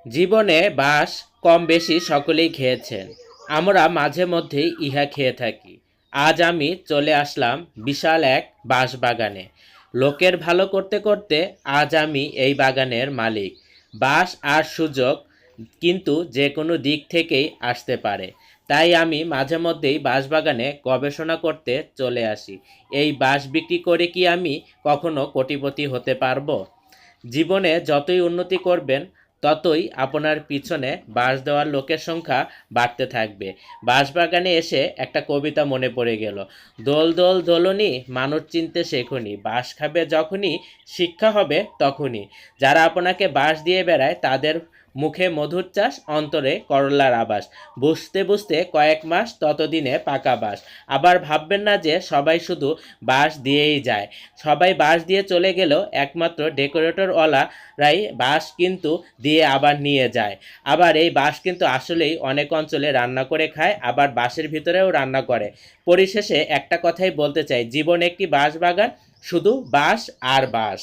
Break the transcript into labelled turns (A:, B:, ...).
A: জীবনে বাঁশ কম বেশি সকলেই খেয়েছেন। আমরা মাঝে মধ্যেই ইহা খেয়ে থাকি। আজ আমি চলে আসলাম বিশাল এক বাঁশ বাগানে। লোকের ভালো করতে করতে আজ আমি এই বাগানের মালিক। বাঁশ আর সুযোগ কিন্তু যে কোনো দিক থেকেই আসতে পারে। তাই আমি মাঝে মধ্যেই বাঁশবাগানে গবেষণা করতে চলে আসি। এই বাঁশ বিক্রি করে কি আমি কখনো কোটিপতি হতে পারবো? জীবনে যতই উন্নতি করবেন ততই আপনার পিছনে বাঁশ দেওয়ার লোকের সংখ্যা বাড়তে থাকবে। বাঁশবাগানে এসে একটা কবিতা মনে পড়ে গেল। দোল দোল দোলনি মানুষ চিনতে শেখনি, বাঁশ খাবে যখনই শিক্ষা হবে তখনই। যারা আপনাকে বাঁশ দিয়ে বেড়ায় তাদের মুখে মধুর চাষ, অন্তরে করলার আবাস। বুঝতে বুঝতে কয়েক মাস ততদিনে পাকা বাঁশ। আবার ভাববেন না যে সবাই শুধু বাঁশ দিয়েই যায়। সবাই বাঁশ দিয়ে চলে গেলেও একমাত্র ডেকোরেটরওয়ালারাই বাঁশ কিন্তু দিয়ে আবার নিয়ে যায়। আবার এই বাঁশ কিন্তু আসলেই অনেক অঞ্চলে রান্না করে খায়, আবার বাঁশের ভিতরেও রান্না করে। পরিশেষে একটা কথাই বলতে চাই, জীবন একটি বাঁশ বাগান, শুধু বাঁশ আর বাঁশ।